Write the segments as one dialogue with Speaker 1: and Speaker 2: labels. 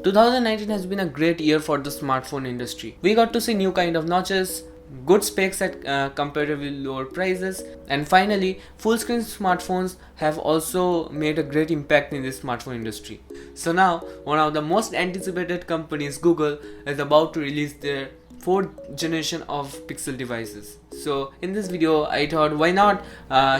Speaker 1: 2019 has been a great year for the smartphone industry. We got to see new kind of notches, good specs at comparatively lower prices, and finally full screen smartphones have also made a great impact in the smartphone industry. So now one of the most anticipated companies, Google, is about to release their fourth generation of Pixel devices. So in this video I thought why not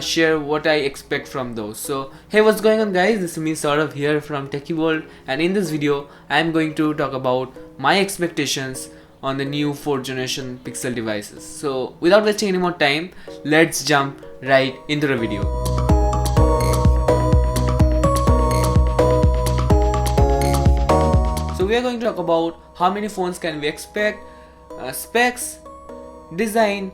Speaker 1: share what I expect from those. So hey, what's going on guys, this is me Saurav here from Techie World, and in this video I am going to talk about my expectations on the new 4th generation Pixel devices. So without wasting any more time, let's jump right into the video. So we are going to talk about how many phones can we expect, specs, design,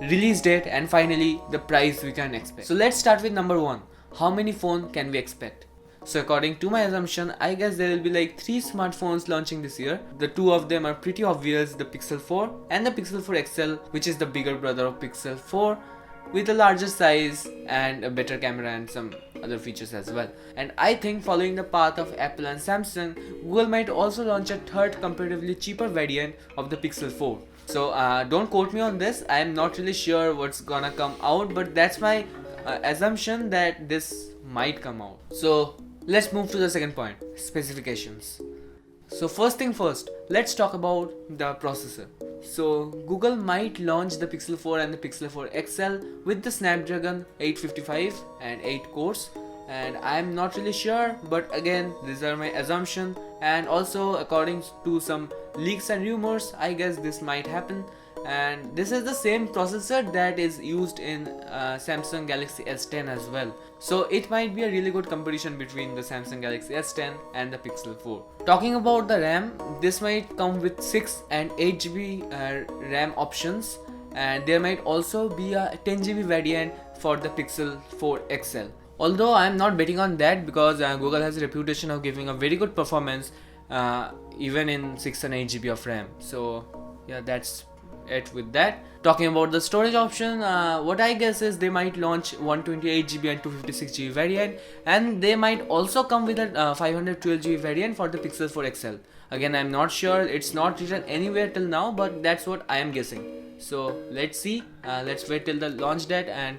Speaker 1: release date, and finally the price we can expect. So let's start with number 1. How many phones can we expect? So according to my assumption, I guess there will be like 3 smartphones launching this year. The 2 of them are pretty obvious, the Pixel 4 and the Pixel 4 XL, which is the bigger brother of Pixel 4 with a larger size and a better camera and some other features as well. And I think following the path of Apple and Samsung, Google might also launch a third comparatively cheaper variant of the Pixel 4. So don't quote me on this, I am not really sure what's gonna come out, but that's my assumption that this might come out. So let's move to the second point, specifications. So first thing first, let's talk about the processor. So Google might launch the Pixel 4 and the Pixel 4 XL with the Snapdragon 855 and 8 cores, and I'm not really sure, but again these are my assumption, and also according to some leaks and rumors, I guess this might happen. And this is the same processor that is used in Samsung Galaxy S10 as well. So it might be a really good competition between the Samsung Galaxy S10 and the Pixel 4. Talking about the RAM, this might come with 6 and 8GB RAM options, and there might also be a 10GB variant for the Pixel 4 XL. Although I am not betting on that because Google has a reputation of giving a very good performance even in 6 and 8GB of RAM. So yeah, that's it with that. Talking about the storage option, what I guess is they might launch 128GB and 256GB variant, and they might also come with a 512GB variant for the Pixel 4 XL. Again, I'm not sure, it's not written anywhere till now, but that's what I am guessing. So let's see, let's wait till the launch date and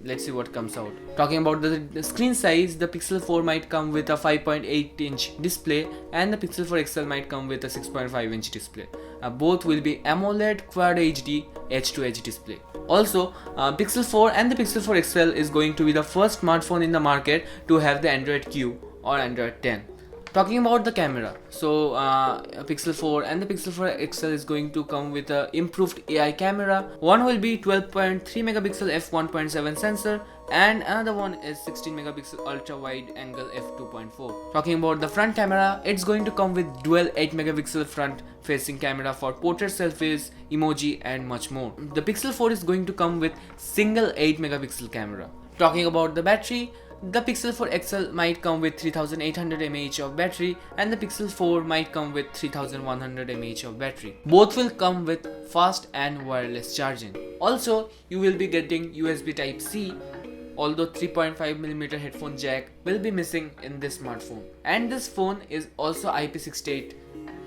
Speaker 1: let's see what comes out. Talking about the screen size, the Pixel 4 might come with a 5.8-inch display and the Pixel 4 XL might come with a 6.5-inch display. Both will be AMOLED Quad HD Edge-to-Edge display. Also, Pixel 4 and the Pixel 4 XL is going to be the first smartphone in the market to have the Android Q or Android 10. Talking about the camera, so Pixel 4 and the Pixel 4 XL is going to come with a improved AI camera. One will be 12.3 megapixel f1.7 sensor and another one is 16 megapixel ultra wide angle f2.4. Talking about the front camera, it's going to come with dual 8 megapixel front facing camera for portrait selfies, emoji and much more. The Pixel 4 is going to come with single 8 megapixel camera. Talking about the battery, the Pixel 4 XL might come with 3800 mAh of battery and the Pixel 4 might come with 3100 mAh of battery. Both will come with fast and wireless charging. Also, you will be getting USB Type-C, although 3.5mm headphone jack will be missing in this smartphone. And this phone is also IP68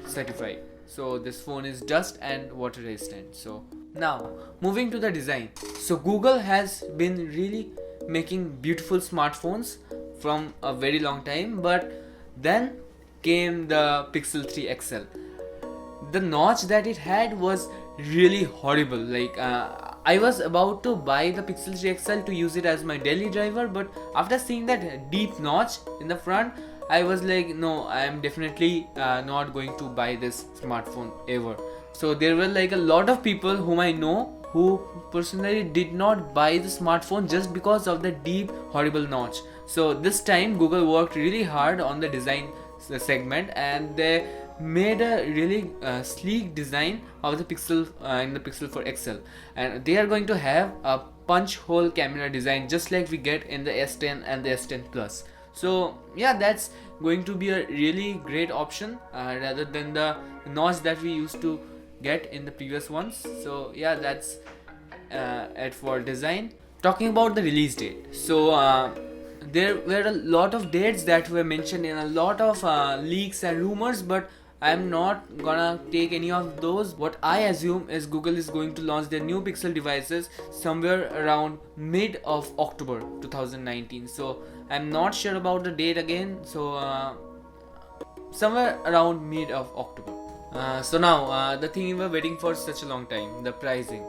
Speaker 1: certified. So this phone is dust and water resistant. So now, moving to the design. So Google has been really making beautiful smartphones from a very long time, but then came the Pixel 3 XL. The notch that it had was really horrible. Like I was about to buy the Pixel 3 XL to use it as my daily driver, but after seeing that deep notch in the front, I was like, no, I am definitely not going to buy this smartphone ever. So there were like a lot of people whom I know who personally did not buy the smartphone just because of the deep horrible notch. So this time Google worked really hard on the design segment and they made a really sleek design of the Pixel in the Pixel 4 XL, and they are going to have a punch hole camera design just like we get in the S10 and the S10 Plus. So yeah, that's going to be a really great option rather than the notch that we used to get in the previous ones. So yeah, that's it for design. Talking about the release date, so there were a lot of dates that were mentioned in a lot of leaks and rumors, but I'm not gonna take any of those. What I assume is Google is going to launch their new Pixel devices somewhere around mid of October 2019. So I'm not sure about the date again. So somewhere around mid of October. So now the thing we were waiting for such a long time, the pricing.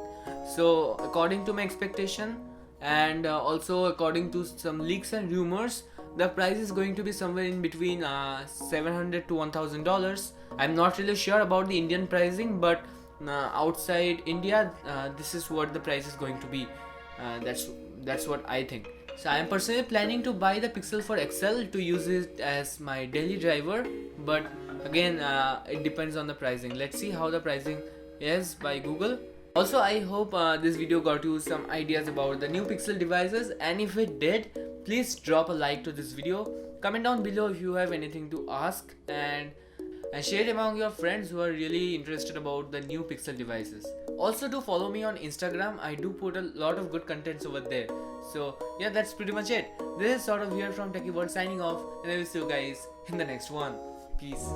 Speaker 1: So according to my expectation, and also according to some leaks and rumors, the price is going to be somewhere in between $700 to $1,000. I'm not really sure about the Indian pricing, but outside India, this is what the price is going to be. That's what I think. So I am personally planning to buy the Pixel 4 XL to use it as my daily driver, but again it depends on the pricing. Let's see how the pricing is by Google. Also, I hope this video got you some ideas about the new Pixel devices, and if it did, please drop a like to this video, comment down below if you have anything to ask, and share it among your friends who are really interested about the new Pixel devices. Also, do follow me on Instagram. I do put a lot of good contents over there. So yeah, that's pretty much it. This is sort of here from Techie World signing off, and I will see you guys in the next one. Peace.